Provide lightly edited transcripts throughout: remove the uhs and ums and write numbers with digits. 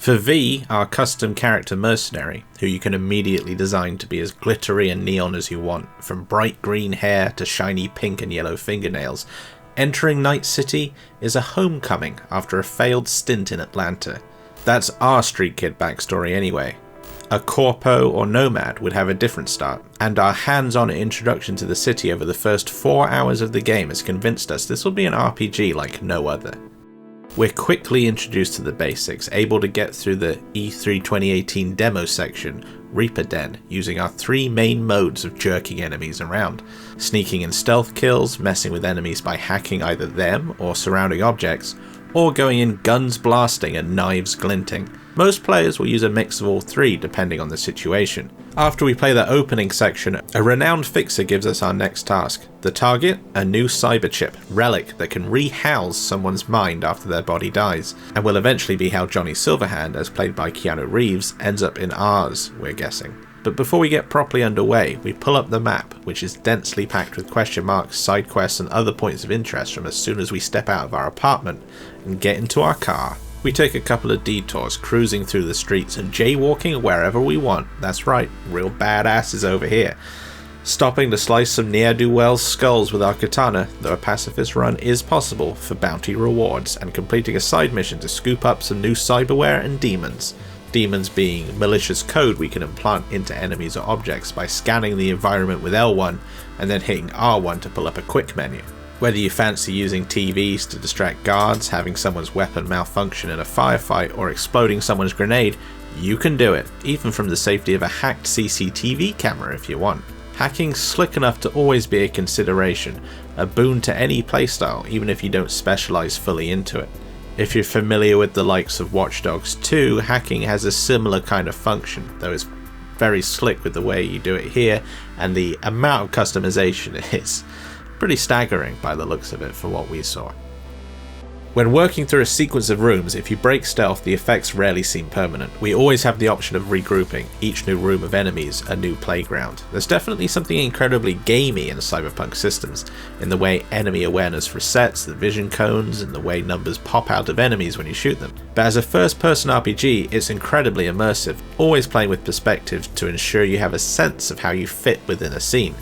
For V, our custom character mercenary, who you can immediately design to be as glittery and neon as you want, from bright green hair to shiny pink and yellow fingernails, entering Night City is a homecoming after a failed stint in Atlanta. That's our Street Kid backstory anyway. A corpo or nomad would have a different start, and our hands-on introduction to the city over the first 4 hours of the game has convinced us this will be an RPG like no other. We're quickly introduced to the basics, able to get through the E3 2018 demo section, Reaper Den, using our 3 main modes of jerking enemies around. Sneaking and stealth kills, messing with enemies by hacking either them or surrounding objects, or going in guns blasting and knives glinting. Most players will use a mix of all 3 depending on the situation. After we play the opening section, a renowned fixer gives us our next task. The target? A new cyber chip, Relic, that can rehouse someone's mind after their body dies, and will eventually be how Johnny Silverhand, as played by Keanu Reeves, ends up in ours, we're guessing. But before we get properly underway, we pull up the map, which is densely packed with question marks, side quests and other points of interest from as soon as we step out of our apartment and get into our car. We take a couple of detours, cruising through the streets and jaywalking wherever we want. That's right, real badasses over here. Stopping to slice some ne'er-do-wells' skulls with our katana, though a pacifist run is possible for bounty rewards, and completing a side mission to scoop up some new cyberware and demons. Demons being malicious code we can implant into enemies or objects by scanning the environment with L1 and then hitting R1 to pull up a quick menu. Whether you fancy using TVs to distract guards, having someone's weapon malfunction in a firefight, or exploding someone's grenade, you can do it, even from the safety of a hacked CCTV camera if you want. Hacking's slick enough to always be a consideration, a boon to any playstyle, even if you don't specialise fully into it. If you're familiar with the likes of Watch Dogs 2, hacking has a similar kind of function, though it's very slick with the way you do it here, and the amount of customization is pretty staggering by the looks of it for what we saw. When working through a sequence of rooms, if you break stealth, the effects rarely seem permanent. We always have the option of regrouping, each new room of enemies a new playground. There's definitely something incredibly gamey in Cyberpunk systems, in the way enemy awareness resets, the vision cones, and the way numbers pop out of enemies when you shoot them. But as a first-person RPG, it's incredibly immersive, always playing with perspective to ensure you have a sense of how you fit within a scene.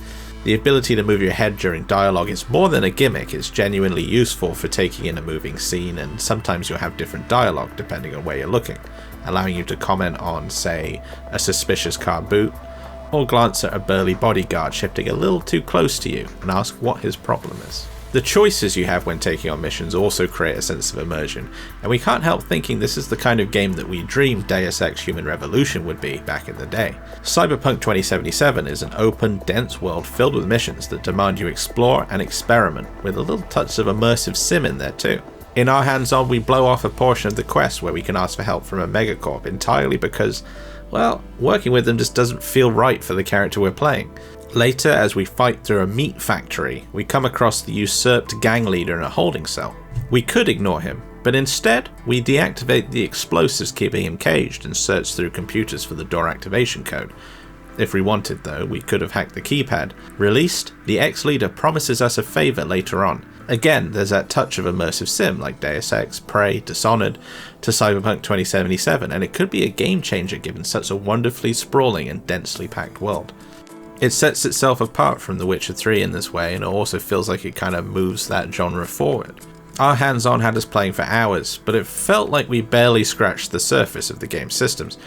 The ability to move your head during dialogue is more than a gimmick, it's genuinely useful for taking in a moving scene, and sometimes you'll have different dialogue depending on where you're looking, allowing you to comment on, say, a suspicious car boot, or glance at a burly bodyguard shifting a little too close to you and ask what his problem is. The choices you have when taking on missions also create a sense of immersion, and we can't help thinking this is the kind of game that we dreamed Deus Ex Human Revolution would be back in the day. Cyberpunk 2077 is an open, dense world filled with missions that demand you explore and experiment, with a little touch of immersive sim in there too. In our hands-on, we blow off a portion of the quest where we can ask for help from a megacorp entirely because, well, working with them just doesn't feel right for the character we're playing. Later, as we fight through a meat factory, we come across the usurped gang leader in a holding cell. We could ignore him, but instead, we deactivate the explosives keeping him caged and search through computers for the door activation code. If we wanted though, we could have hacked the keypad. Released, the ex-leader promises us a favour later on. Again, there's that touch of immersive sim like Deus Ex, Prey, Dishonored, to Cyberpunk 2077, and it could be a game changer given such a wonderfully sprawling and densely packed world. It sets itself apart from The Witcher 3 in this way, and it also feels like it kind of moves that genre forward. Our hands-on had us playing for hours, but it felt like we barely scratched the surface of the game's systems.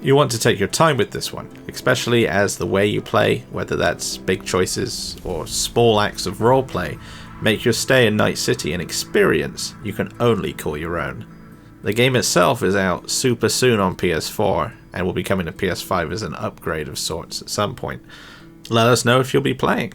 You want to take your time with this one, especially as the way you play, whether that's big choices or small acts of roleplay, make your stay in Night City an experience you can only call your own. The game itself is out super soon on PS4, and will be coming to PS5 as an upgrade of sorts at some point. Let us know if you'll be playing.